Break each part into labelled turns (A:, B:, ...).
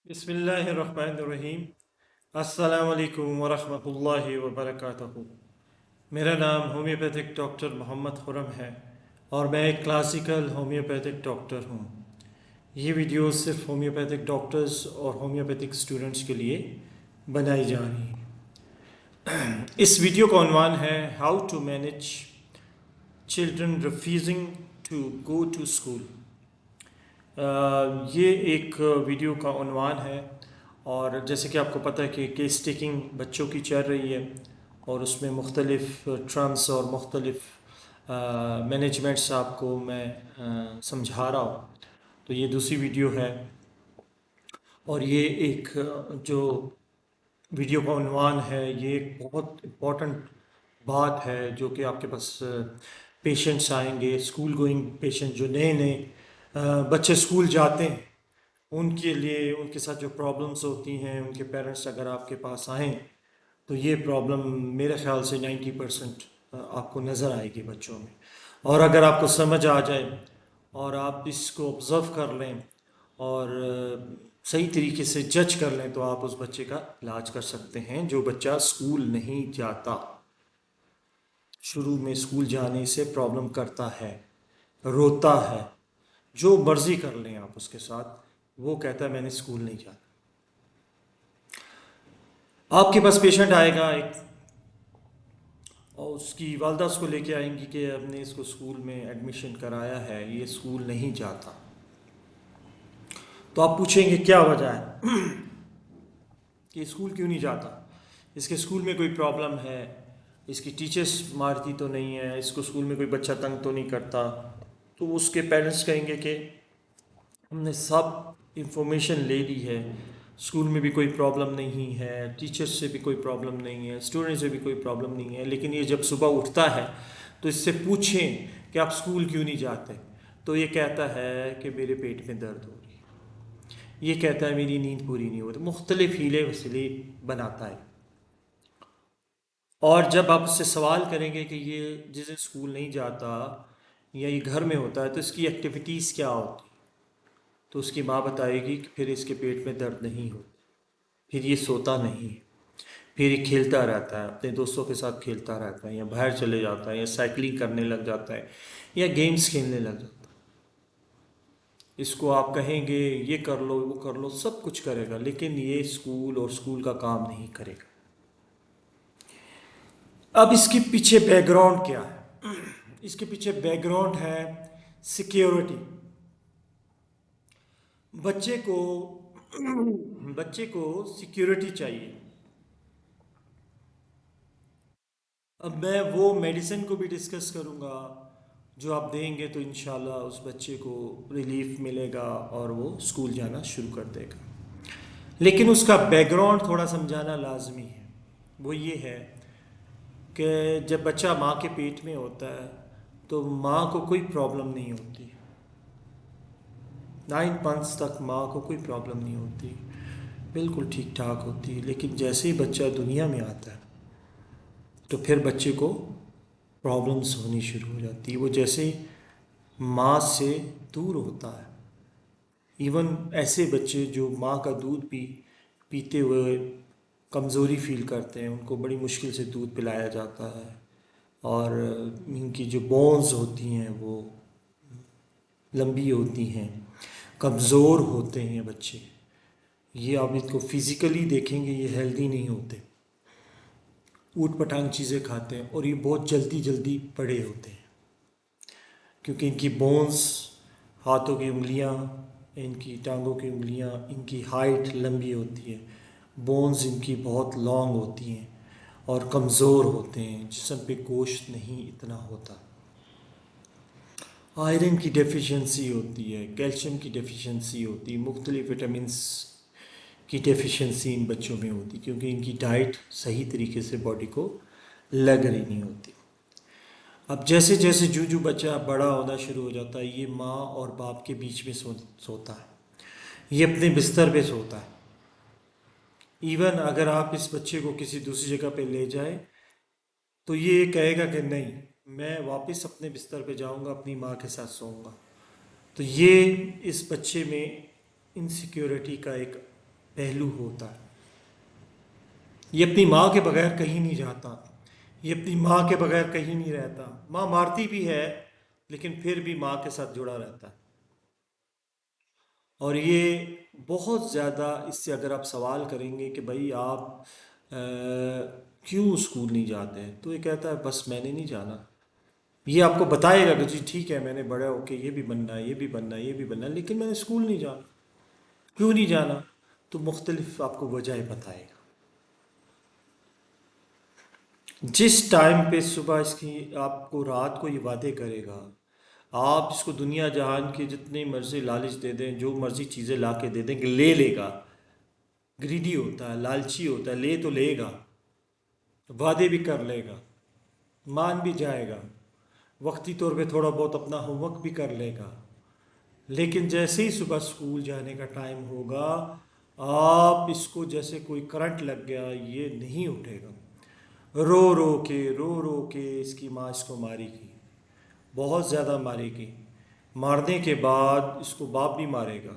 A: بسم اللہ الرحمن الرحیم۔ السلام علیکم ورحمۃ اللہ وبرکاتہ۔ میرا نام ہومیوپیتھک ڈاکٹر محمد خرم ہے اور میں ایک کلاسیکل ہومیوپیتھک ڈاکٹر ہوں۔ یہ ویڈیو صرف ہومیوپیتھک ڈاکٹرز اور ہومیوپیتھک اسٹوڈنٹس کے لیے بنائی جا رہی ہیں۔ اس ویڈیو کا عنوان ہے how to manage children refusing to go to school. یہ ایک ویڈیو کا عنوان ہے، اور جیسے کہ آپ کو پتہ ہے کہ کیس ٹیکنگ بچوں کی چل رہی ہے اور اس میں مختلف ٹرمز اور مختلف مینجمنٹس آپ کو میں سمجھا رہا ہوں۔ تو یہ دوسری ویڈیو ہے، اور یہ ایک جو ویڈیو کا عنوان ہے یہ ایک بہت امپورٹنٹ بات ہے جو کہ آپ کے پاس پیشنٹس آئیں گے، اسکول گوئنگ پیشنٹ جو نئے بچے اسکول جاتے ہیں، ان کے لیے ان کے ساتھ جو پرابلمس ہوتی ہیں، ان کے پیرنٹس اگر آپ کے پاس آئیں تو یہ پرابلم میرے خیال سے 90% آپ کو نظر آئے گی بچوں میں۔ اور اگر آپ کو سمجھ آ جائے اور آپ اس کو آبزرو کر لیں اور صحیح طریقے سے جج کر لیں تو آپ اس بچے کا علاج کر سکتے ہیں جو بچہ اسکول نہیں جاتا، شروع میں اسکول جانے سے پرابلم کرتا ہے، روتا ہے، جو مرضی کر لیں آپ اس کے ساتھ، وہ کہتا ہے میں نے اسکول نہیں جانا۔ آپ کے پاس پیشنٹ آئے گا ایک، اور اس کی والدہ اس کو لے کے آئیں گی کہ ہم نے اس کو اسکول میں ایڈمیشن کرایا ہے، یہ اسکول نہیں جاتا۔ تو آپ پوچھیں گے کیا وجہ ہے کہ اسکول کیوں نہیں جاتا؟ اس کے اسکول میں کوئی پرابلم ہے، اس کی ٹیچرس مارتی تو نہیں ہے، اس کو اسکول میں کوئی بچہ تنگ تو نہیں کرتا؟ تو اس کے پیرنٹس کہیں گے کہ ہم نے سب انفارمیشن لے لی ہے، اسکول میں بھی کوئی پرابلم نہیں ہے، ٹیچرس سے بھی کوئی پرابلم نہیں ہے، اسٹوڈنٹ سے بھی کوئی پرابلم نہیں ہے، لیکن یہ جب صبح اٹھتا ہے تو اس سے پوچھیں کہ آپ اسکول کیوں نہیں جاتے، تو یہ کہتا ہے کہ میرے پیٹ میں درد ہو رہی ہے، یہ کہتا ہے میری نیند پوری نہیں ہوتی، مختلف ہیلے وسیلے بناتا ہے۔ اور جب آپ اس سے سوال کریں گے کہ یہ جس دن اسکول نہیں جاتا یا یہ گھر میں ہوتا ہے تو اس کی ایکٹیویٹیز کیا ہوتی، تو اس کی ماں بتائے گی کہ پھر اس کے پیٹ میں درد نہیں ہوتا، پھر یہ سوتا نہیں، پھر یہ کھیلتا رہتا ہے، اپنے دوستوں کے ساتھ کھیلتا رہتا ہے، یا باہر چلے جاتا ہے، یا سائیکلنگ کرنے لگ جاتا ہے، یا گیمز کھیلنے لگ جاتا ہے۔ اس کو آپ کہیں گے یہ کر لو وہ کر لو، سب کچھ کرے گا، لیکن یہ اسکول اور اسکول کا کام نہیں کرے گا۔ اب اس کے پیچھے بیک گراؤنڈ کیا ہے؟ اس کے پیچھے بیک گراؤنڈ ہے سیکیورٹی۔ بچے کو سیکیورٹی چاہیے۔ اب میں وہ میڈیسن کو بھی ڈسکس کروں گا جو آپ دیں گے تو انشاءاللہ اس بچے کو ریلیف ملے گا اور وہ اسکول جانا شروع کر دے گا، لیکن اس کا بیک گراؤنڈ تھوڑا سمجھانا لازمی ہے۔ وہ یہ ہے کہ جب بچہ ماں کے پیٹ میں ہوتا ہے تو ماں کو کوئی پرابلم نہیں ہوتی، 9 months تک ماں کو کوئی پرابلم نہیں ہوتی، بالکل ٹھیک ٹھاک ہوتی ہے، لیکن جیسے ہی بچہ دنیا میں آتا ہے تو پھر بچے کو پرابلمس ہونی شروع ہو جاتی ہے، وہ جیسے ہی ماں سے دور ہوتا ہے۔ ایون ایسے بچے جو ماں کا دودھ پیتے ہوئے کمزوری فیل کرتے ہیں، ان کو بڑی مشکل سے دودھ پلایا جاتا ہے، اور ان کی جو بونز ہوتی ہیں وہ لمبی ہوتی ہیں، کمزور ہوتے ہیں بچے، یہ آپ ان کو فزیکلی دیکھیں گے یہ ہیلدی نہیں ہوتے، اوٹ پٹانگ چیزیں کھاتے ہیں، اور یہ بہت جلدی جلدی بڑے ہوتے ہیں کیونکہ ان کی بونز، ہاتھوں کی انگلیاں، ان کی ٹانگوں کی انگلیاں، ان کی ہائٹ لمبی ہوتی ہے، بونز ان کی بہت لانگ ہوتی ہیں اور کمزور ہوتے ہیں، جسم پہ گوشت نہیں اتنا ہوتا، آئرن کی ڈیفیشنسی ہوتی ہے، کیلشیم کی ڈیفیشنسی ہوتی ہے، مختلف وٹامنس کی ڈیفیشنسی ان بچوں میں ہوتی کیونکہ ان کی ڈائٹ صحیح طریقے سے باڈی کو لگ رہی نہیں ہوتی۔ اب جیسے جیسے جو بچہ بڑا ہونا شروع ہو جاتا ہے یہ ماں اور باپ کے بیچ میں سوتا ہے، یہ اپنے بستر پہ سوتا ہے۔ ایون اگر آپ اس بچے کو کسی دوسری جگہ پہ لے جائیں تو یہ کہے گا کہ نہیں، میں واپس اپنے بستر پہ جاؤں گا، اپنی ماں کے ساتھ سوؤں گا۔ تو یہ اس بچے میں انسیکیورٹی کا ایک پہلو ہوتا ہے. یہ اپنی ماں کے بغیر کہیں نہیں جاتا، یہ اپنی ماں کے بغیر کہیں نہیں رہتا. ماں مارتی بھی ہے لیکن پھر بھی ماں کے ساتھ جڑا رہتا ہے. اور یہ بہت زیادہ، اس سے اگر آپ سوال کریں گے کہ بھائی آپ کیوں اسکول نہیں جاتے، تو یہ کہتا ہے بس میں نے نہیں جانا. یہ آپ کو بتائے گا کہ جی ٹھیک ہے میں نے بڑا ہو کے یہ بھی بننا ہے، یہ بھی بننا ہے، یہ بھی بننا ہے، لیکن میں نے اسکول نہیں جانا. کیوں نہیں جانا؟ تو مختلف آپ کو وجہ بتائے گا. جس ٹائم پہ صبح اس کی آپ کو رات کو یہ وعدے کرے گا، آپ اس کو دنیا جہان کی جتنی مرضی لالچ دے دیں، جو مرضی چیزیں لا کے دے دیں کہ لے لے گا. گریڈی ہوتا ہے، لالچی ہوتا ہے، لے تو لے گا، وعدے بھی کر لے گا، مان بھی جائے گا، وقتی طور پہ تھوڑا بہت اپنا ہوم ورک بھی کر لے گا. لیکن جیسے ہی صبح اسکول جانے کا ٹائم ہوگا، آپ اس کو جیسے کوئی کرنٹ لگ گیا، یہ نہیں اٹھے گا. رو رو کے اس کی ماں اس کو مارے گی، بہت زیادہ مارے گی. مارنے کے بعد اس کو باپ بھی مارے گا،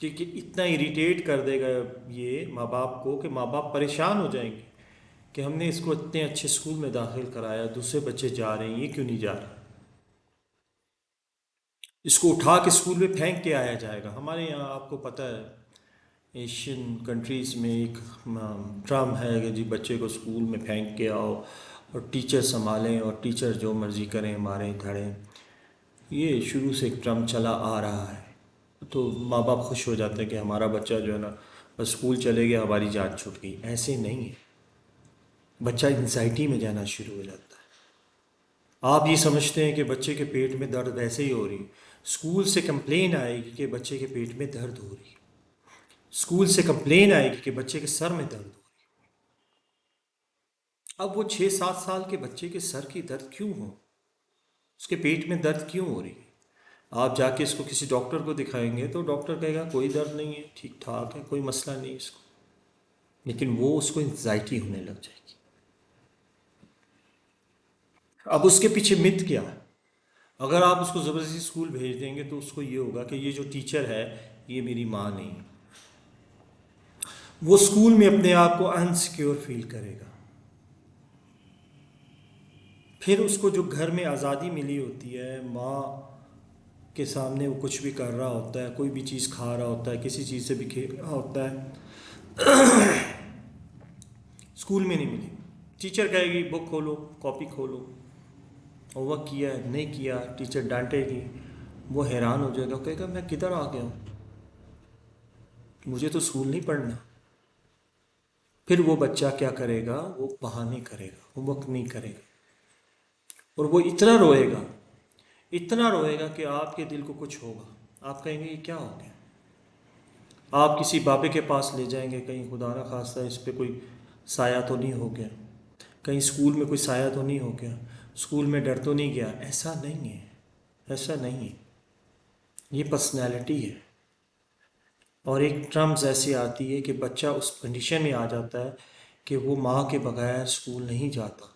A: کیونکہ اتنا اریٹیٹ کر دے گا یہ ماں باپ کو کہ ماں باپ پریشان ہو جائیں گے کہ ہم نے اس کو اتنے اچھے اسکول میں داخل کرایا، دوسرے بچے جا رہے ہیں، یہ کیوں نہیں جا رہا. اس کو اٹھا کے اسکول میں پھینک کے آیا جائے گا. ہمارے یہاں آپ کو پتہ ہے ایشین کنٹریز میں ایک ٹرم ہے کہ جی بچے کو اسکول میں پھینک کے آؤ اور ٹیچر سنبھالیں، اور ٹیچر جو مرضی کریں، ماریں دھڑیں. یہ شروع سے ایک ٹرم چلا آ رہا ہے. تو ماں باپ خوش ہو جاتے ہیں کہ ہمارا بچہ جو ہے نا بس اسکول چلے گیا، ہماری جان چھوٹ گئی. ایسے نہیں ہے، بچہ انزائٹی میں جانا شروع ہو جاتا ہے. آپ یہ سمجھتے ہیں کہ بچے کے پیٹ میں درد ویسے ہی ہو رہی، اسکول سے کمپلین آئے گی کہ بچے کے پیٹ میں درد ہو رہی، اسکول سے کمپلین آئے گی کہ بچے کے سر میں درد ہو رہی. اب وہ 6-7 سال کے بچے کے سر کی درد کیوں ہو، اس کے پیٹ میں درد کیوں ہو رہی ہے؟ آپ جا کے اس کو کسی ڈاکٹر کو دکھائیں گے تو ڈاکٹر کہے گا کوئی درد نہیں ہے، ٹھیک ٹھاک ہے، کوئی مسئلہ نہیں اس کو. لیکن وہ اس کو انزائٹی ہونے لگ جائے گی. اب اس کے پیچھے مت کیا ہے؟ اگر آپ اس کو زبردستی اسکول بھیج دیں گے تو اس کو یہ ہوگا کہ یہ جو ٹیچر ہے یہ میری ماں نہیں. وہ اسکول میں اپنے آپ کو انسیکیور فیل کرے گا. پھر اس کو جو گھر میں آزادی ملی ہوتی ہے، ماں کے سامنے وہ کچھ بھی کر رہا ہوتا ہے، کوئی بھی چیز کھا رہا ہوتا ہے، کسی چیز سے بھی کھیل رہا ہوتا ہے، اسکول میں نہیں ملی. ٹیچر کہے گی بک کھولو، کاپی کھولو، ہوم ورک کیا ہے نہیں کیا، ٹیچر ڈانٹے گی. وہ حیران ہو جائے گا، کہے گا میں کدھر آ گیا ہوں، مجھے تو اسکول نہیں پڑھنا. پھر وہ بچہ کیا کرے گا؟ وہ بہانے کرے گا، ہوم ورک نہیں کرے گا. اور وہ اتنا روئے گا، اتنا روئے گا کہ آپ کے دل کو کچھ ہوگا. آپ کہیں گے یہ کیا ہو گیا. آپ کسی بابے کے پاس لے جائیں گے، کہیں خدا نہ خواستہ اس پہ کوئی سایہ تو نہیں ہو گیا، کہیں اسکول میں کوئی سایہ تو نہیں ہو گیا، اسکول میں ڈر تو نہیں گیا. ایسا نہیں ہے، ایسا نہیں ہے. یہ پرسنالٹی ہے. اور ایک ٹرمز ایسی آتی ہے کہ بچہ اس کنڈیشن میں آ جاتا ہے کہ وہ ماں کے بغیر اسکول نہیں جاتا.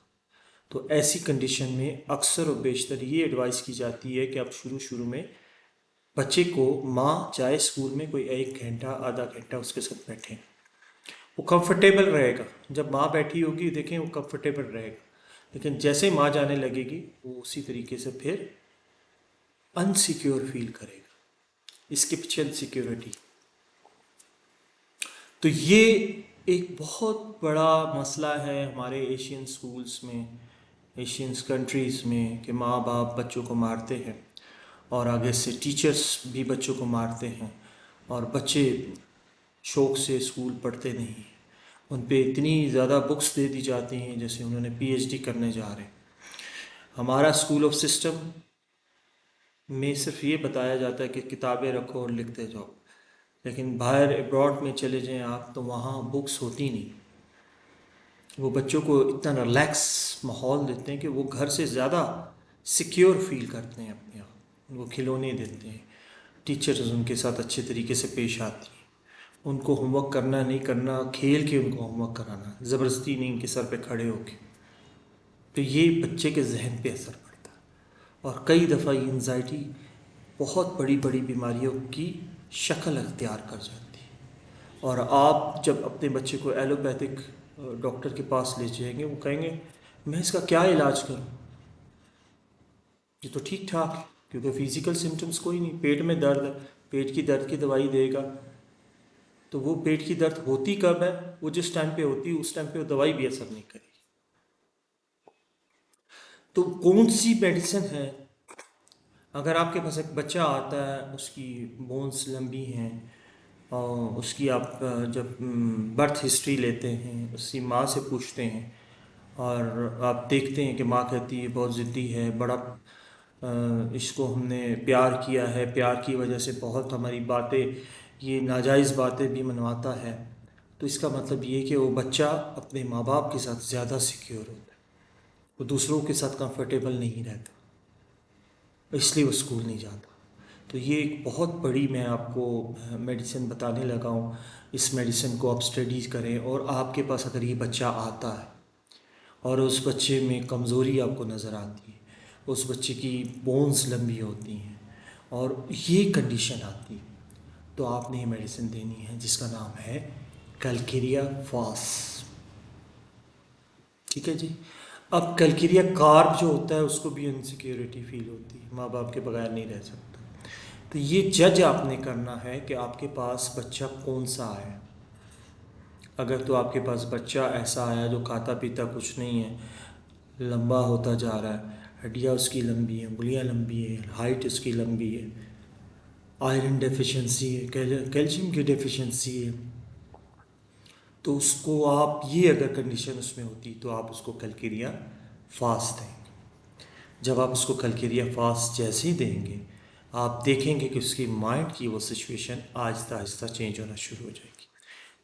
A: تو ایسی کنڈیشن میں اکثر و بیشتر یہ ایڈوائس کی جاتی ہے کہ آپ شروع میں بچے کو ماں چاہے اسکول میں کوئی 1 گھنٹہ آدھا گھنٹہ اس کے ساتھ بیٹھیں. وہ کمفرٹیبل رہے گا. جب ماں بیٹھی ہوگی دیکھیں وہ کمفرٹیبل رہے گا. لیکن جیسے ماں جانے لگے گی وہ اسی طریقے سے پھر انسیکیور فیل کرے گا. اس کے پیچھے انسیکیورٹی. تو یہ ایک بہت بڑا مسئلہ ہے ہمارے ایشین سکولز میں، ایشین کنٹریز میں، کہ ماں باپ بچوں کو مارتے ہیں اور آگے سے ٹیچرز بھی بچوں کو مارتے ہیں، اور بچے شوق سے اسکول پڑھتے نہیں. ان پہ اتنی زیادہ بکس دے دی جاتی ہیں جیسے انہوں نے PhD کرنے جا رہے ہیں. ہمارا اسکول آف سسٹم میں صرف یہ بتایا جاتا ہے کہ کتابیں رکھو اور لکھتے جاؤ. لیکن باہر ابراڈ میں چلے جائیں آپ تو وہاں بکس ہوتی نہیں. وہ بچوں کو اتنا ریلیکس ماحول دیتے ہیں کہ وہ گھر سے زیادہ سیکیور فیل کرتے ہیں اپنے آپ. ان کو کھلونے دیتے ہیں، ٹیچرز ان کے ساتھ اچھے طریقے سے پیش آتی ہیں. ان کو ہوم ورک کرنا نہیں کرنا، کھیل کے ان کو ہوم ورک کرانا، زبردستی نہیں ان کے سر پہ کھڑے ہو کے. تو یہ بچے کے ذہن پہ اثر پڑتا ہے. اور کئی دفعہ یہ انزائٹی بہت بڑی بڑی بیماریوں کی شکل اختیار کر جاتی ہے. اور آپ جب اپنے بچے کو ایلوپیتھک ڈاکٹر کے پاس لے جائیں گے، وہ کہیں گے میں اس کا کیا علاج کروں، یہ تو ٹھیک ٹھاک ہے، کیونکہ فزیکل سمٹمس کوئی نہیں، پیٹ میں درد ہے، پیٹ کی درد کی دوائی دے گا، تو وہ پیٹ کی درد ہوتی کب ہے، وہ جس ٹائم پہ ہوتی ہے اس ٹائم پہ وہ دوائی بھی اثر نہیں کرے گی۔ تو کون سی میڈیسن ہے، اگر آپ کے پاس ایک بچہ آتا ہے، اس کی بونس لمبی ہیں، اور اس کی آپ جب برتھ ہسٹری لیتے ہیں، اس کی ماں سے پوچھتے ہیں، اور آپ دیکھتے ہیں کہ ماں کہتی ہے بہت ضدی ہے، بڑا اس کو ہم نے پیار کیا ہے، پیار کی وجہ سے بہت ہماری باتیں، یہ ناجائز باتیں بھی منواتا ہے، تو اس کا مطلب یہ کہ وہ بچہ اپنے ماں باپ کے ساتھ زیادہ سیکیور ہوتا ہے، وہ دوسروں کے ساتھ کمفرٹیبل نہیں رہتا، اس لیے وہ اسکول نہیں جاتا۔ تو یہ ایک بہت بڑی میں آپ کو میڈیسن بتانے لگا ہوں، اس میڈیسن کو آپ اسٹڈیز کریں، اور آپ کے پاس اگر یہ بچہ آتا ہے اور اس بچے میں کمزوری آپ کو نظر آتی ہے، اس بچے کی بونز لمبی ہوتی ہیں اور یہ کنڈیشن آتی ہے، تو آپ نے یہ میڈیسن دینی ہے جس کا نام ہے کلکیریا فاس، ٹھیک ہے جی۔ اب کلکیریا کارپ جو ہوتا ہے اس کو بھی انسیکیورٹی فیل ہوتی ہے، ماں باپ کے بغیر نہیں رہ سکتا، تو یہ جج آپ نے کرنا ہے کہ آپ کے پاس بچہ کون سا ہے۔ اگر تو آپ کے پاس بچہ ایسا آیا جو کھاتا پیتا کچھ نہیں ہے، لمبا ہوتا جا رہا ہے، ہڈیاں اس کی لمبی ہیں، انگلیاں لمبی ہیں، ہائٹ اس کی لمبی ہے، آئرن ڈیفیشنسی ہے، کیلشیم کی ڈیفیشنسی ہے، تو اس کو آپ، یہ اگر کنڈیشن اس میں ہوتی تو آپ اس کو کلکیریا فاسٹ دیں گے۔ جب آپ اس کو کلکیریا فاسٹ جیسے ہی دیں گے، آپ دیکھیں گے کہ اس کی مائنڈ کی وہ سچویشن آہستہ آہستہ چینج ہونا شروع ہو جائے گی،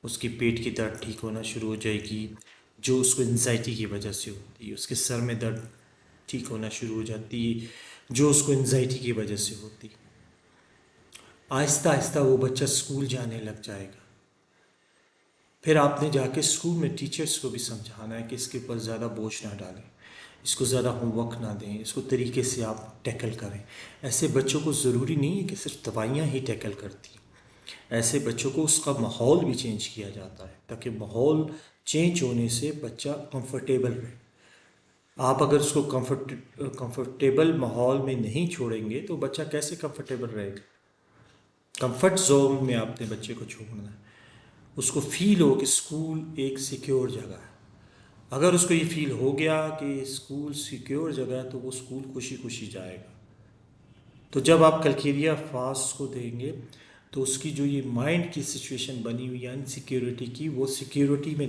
A: اس کی پیٹ کی درد ٹھیک ہونا شروع ہو جائے گی، جو اس کو انزائٹی کی وجہ سے ہوتی ہے، اس کے سر میں درد ٹھیک ہونا شروع ہو جاتی ہے، جو اس کو انزائٹی کی وجہ سے ہوتی، آہستہ آہستہ وہ بچہ اسکول جانے لگ جائے گا۔ پھر آپ نے جا کے اسکول میں ٹیچرس کو بھی سمجھانا ہے کہ اس کے اوپر زیادہ بوجھ نہ ڈالیں، اس کو زیادہ ہوم ورک نہ دیں، اس کو طریقے سے آپ ٹیکل کریں۔ ایسے بچوں کو ضروری نہیں ہے کہ صرف دوائیاں ہی ٹیکل کرتی ہیں، ایسے بچوں کو اس کا ماحول بھی چینج کیا جاتا ہے، تاکہ ماحول چینج ہونے سے بچہ کمفرٹیبل رہے۔ آپ اگر اس کو کمفرٹیبل ماحول میں نہیں چھوڑیں گے تو بچہ کیسے کمفرٹیبل رہے گا؟ کمفرٹ زون میں آپ نے بچے کو چھوڑنا ہے، اس کو فیل ہو کہ اسکول ایک سیکیور جگہ ہے۔ اگر اس کو یہ فیل ہو گیا کہ اسکول سیکیور جگہ ہے تو وہ اسکول خوشی خوشی جائے گا۔ تو جب آپ کلکیریا فاسٹ کو دیں گے تو اس کی جو یہ مائنڈ کی سچویشن بنی ہوئی ہے انسیکیورٹی کی، وہ سیکیورٹی میں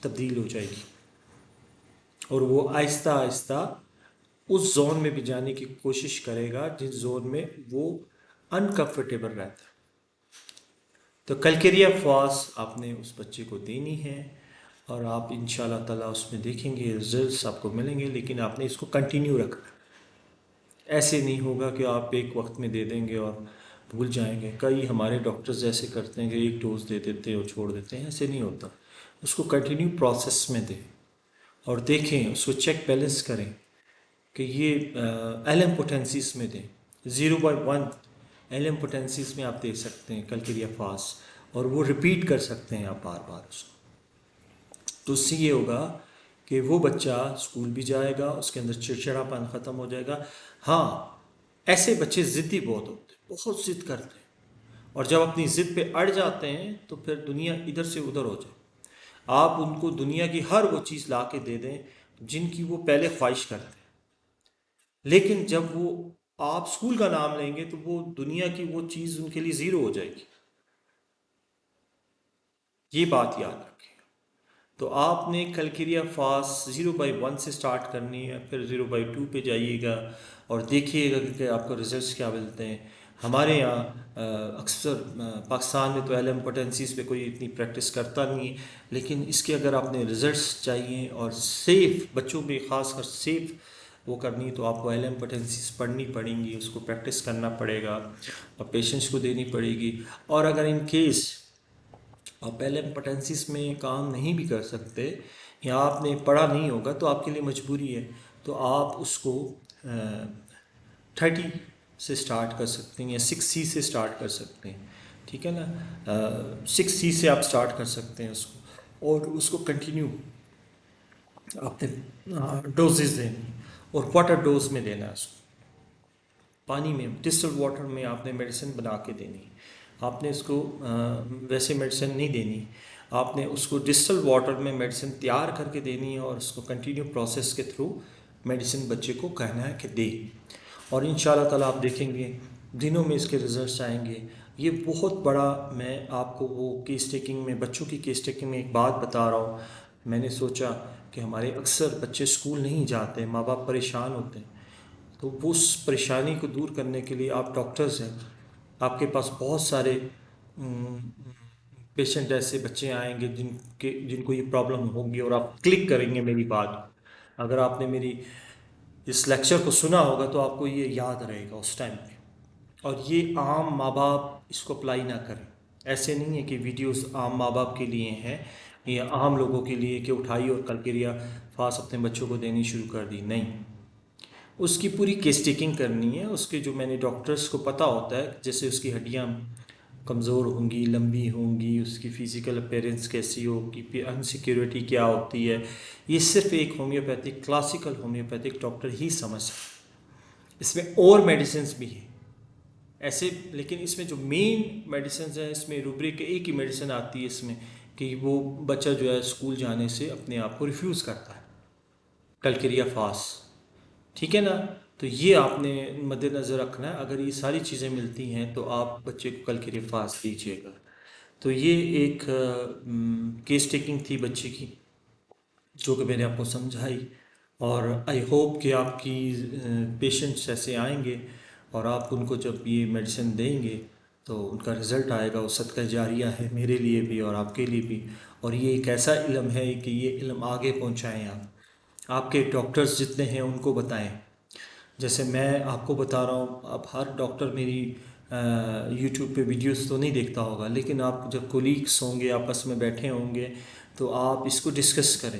A: تبدیل ہو جائے گی، اور وہ آہستہ آہستہ اس زون میں بھی جانے کی کوشش کرے گا جس زون میں وہ انکمفرٹیبل رہتا ہے۔ تو کلکیریا فاس آپ نے اس بچے کو دینی ہے، اور آپ ان شاء اللہ تعالیٰ اس میں دیکھیں گے رزلٹس آپ کو ملیں گے، لیکن آپ نے اس کو کنٹینیو رکھنا ہے۔ ایسے نہیں ہوگا کہ آپ ایک وقت میں دے دیں گے اور بھول جائیں گے، کئی ہمارے ڈاکٹرز ایسے کرتے ہیں کہ ایک ڈوز دے دیتے ہیں اور چھوڑ دیتے ہیں، ایسے نہیں ہوتا، اس کو کنٹینیو پروسیس میں دیں، اور دیکھیں اس کو چیک بیلنس کریں کہ یہ ایل ایم پوٹینسیز میں دیں، 0.1 ایل ایم پوٹینسیز میں آپ دے سکتے ہیں کلکیریا فاس، اور وہ ریپیٹ کر سکتے ہیں آپ بار بار اس کو، تو اس سے یہ ہوگا کہ وہ بچہ اسکول بھی جائے گا، اس کے اندر چڑچڑا پن ختم ہو جائے گا۔ ہاں، ایسے بچے ضدی بہت ہوتے ہیں، بہت ضد کرتے ہیں، اور جب اپنی ضد پہ اڑ جاتے ہیں تو پھر دنیا ادھر سے ادھر ہو جائے، آپ ان کو دنیا کی ہر وہ چیز لا کے دے دیں جن کی وہ پہلے خواہش کرتے ہیں، لیکن جب وہ آپ اسکول کا نام لیں گے تو وہ دنیا کی وہ چیز ان کے لیے زیرو ہو جائے گی، یہ بات یاد رکھیں۔ تو آپ نے کلکیریا فاس 0/1 سے سٹارٹ کرنی ہے، پھر 0/2 پہ جائیے گا اور دیکھیے گا کہ آپ کو ریزلٹس کیا ملتے ہیں۔ ہمارے یہاں اکثر پاکستان میں تو ایل ایم پوٹینسیز پہ کوئی اتنی پریکٹس کرتا نہیں ہے، لیکن اس کے اگر آپ نے ریزلٹس چاہیے اور سیف بچوں میں خاص کر سیف وہ کرنی، تو آپ کو ایل ایم پوٹینسیز پڑھنی پڑیں گی، اس کو پریکٹس کرنا پڑے گا اور پیشنٹس کو دینی پڑے گی، اور اگر ان کیس آپ ایل ایم پوٹینسیز میں کام نہیں بھی کر سکتے یا آپ نے پڑھا نہیں ہوگا تو آپ کے لیے مجبوری ہے، تو آپ اس کو 30 سے سٹارٹ کر سکتے ہیں یا 6C سے سٹارٹ کر سکتے ہیں، ٹھیک ہے نا. 6 سی سے آپ سٹارٹ کر سکتے ہیں اس کو، اور اس کو کنٹینیو آپ نے ڈوزز دینی، اور واٹر ڈوز میں دینا ہے اس کو. پانی میں ڈسٹل واٹر میں آپ نے میڈیسن بنا کے دینی. آپ نے اس کو ویسے میڈیسن نہیں دینی، آپ نے اس کو ڈسٹل واٹر میں میڈیسن تیار کر کے دینی ہے، اور اس کو کنٹینیو پروسیس کے تھرو میڈیسن بچے کو کہنا ہے کہ دے. اور ان شاء اللہ تعالیٰ آپ دیکھیں گے دنوں میں اس کے رزلٹس آئیں گے. یہ بہت بڑا، میں آپ کو وہ کیس ٹیکنگ میں، بچوں کی کیس ٹیکنگ میں ایک بات بتا رہا ہوں. میں نے سوچا کہ ہمارے اکثر بچے اسکول نہیں جاتے، ماں باپ پریشان ہوتے ہیں، تو وہ اس پریشانی کو دور کرنے کے لیے آپ ڈاکٹرز ہیں، آپ کے پاس بہت سارے پیشنٹ ایسے بچے آئیں گے جن کو یہ پرابلم ہوگی، اور آپ کلک کریں گے میری بات. اگر آپ نے میری اس لیکچر کو سنا ہوگا تو آپ کو یہ یاد رہے گا اس ٹائم پہ. اور یہ عام ماں باپ اس کو اپلائی نہ کریں. ایسے نہیں ہے کہ ویڈیوز عام ماں باپ کے لیے ہیں یا عام لوگوں کے لیے کہ اٹھائی اور کلکریا فاس اپنے بچوں کو دینی شروع کر دی. نہیں، اس کی پوری کیس ٹیکنگ کرنی ہے. اس کے جو میں نے ڈاکٹرز کو پتہ ہوتا ہے جیسے اس کی ہڈیاں کمزور ہوں گی، لمبی ہوں گی، اس کی فزیکل اپیرنس کیسی ہوگی، انسیکیورٹی کیا ہوتی ہے، یہ صرف ایک ہومیوپیتھک، کلاسیکل ہومیوپیتھک ڈاکٹر ہی سمجھ سکتا. اس میں اور میڈیسنس بھی ہیں ایسے، لیکن اس میں جو مین میڈیسنز ہیں، اس میں روبرک ایک ہی میڈیسن آتی ہے اس میں کہ وہ بچہ جو ہے اسکول جانے سے اپنے آپ کو ریفیوز کرتا ہے، کلکریا فاس. ٹھیک ہے نا. تو یہ آپ نے مد نظر رکھنا ہے. اگر یہ ساری چیزیں ملتی ہیں تو آپ بچے کو کلکریا فاس دیجیے گا. تو یہ ایک کیس ٹیکنگ تھی بچے کی جو کہ میں نے آپ کو سمجھائی. اور آئی ہوپ کہ آپ کی پیشنٹس ایسے آئیں گے اور آپ ان کو جب یہ میڈیسن دیں گے تو ان کا رزلٹ آئے گا. وہ صدقہ جاریہ ہے میرے لیے بھی اور آپ کے لیے بھی. اور یہ ایک ایسا علم ہے کہ یہ علم آگے پہنچائیں آپ کے ڈاکٹرز جتنے ہیں ان کو بتائیں. جیسے میں آپ کو بتا رہا ہوں، اب ہر ڈاکٹر میری یوٹیوب پہ ویڈیوز تو نہیں دیکھتا ہوگا، لیکن آپ جب کولیگس ہوں گے، آپس میں بیٹھے ہوں گے، تو آپ اس کو ڈسکس کریں،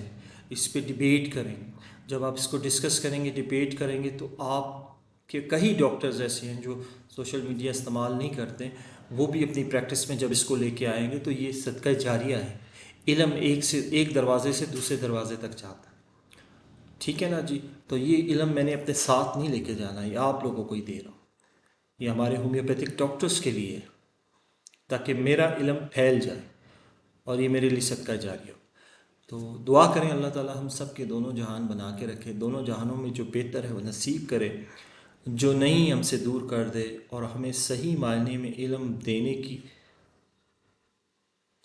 A: اس پہ ڈبیٹ کریں. جب آپ اس کو ڈسکس کریں گے، ڈبیٹ کریں گے، تو آپ کے کئی ڈاکٹرز ایسے ہیں جو سوشل میڈیا استعمال نہیں کرتے، وہ بھی اپنی پریکٹس میں جب اس کو لے کے آئیں گے تو یہ صدقہ جاریہ ہے. علم ایک دروازے سے دوسرے دروازے تک جاتا ہے. ٹھیک ہے نا جی. تو یہ علم میں نے اپنے ساتھ نہیں لے کے جانا، یہ آپ لوگوں کو ہی دے رہا ہوں. یہ ہمارے ہومیوپیتھک ڈاکٹرز کے لیے ہے تاکہ میرا علم پھیل جائے اور یہ میرے لیے صدقہ جاری ہو. تو دعا کریں اللہ تعالیٰ ہم سب کے دونوں جہان بنا کے رکھے، دونوں جہانوں میں جو بہتر ہے وہ نصیب کرے، جو نہیں ہم سے دور کر دے، اور ہمیں صحیح معنی میں علم دینے کی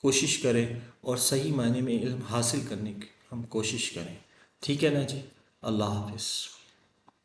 A: کوشش کرے، اور صحیح معنی میں علم حاصل کرنے کی ہم کوشش کریں. ٹھیک ہے نا جی. اللہ حافظ.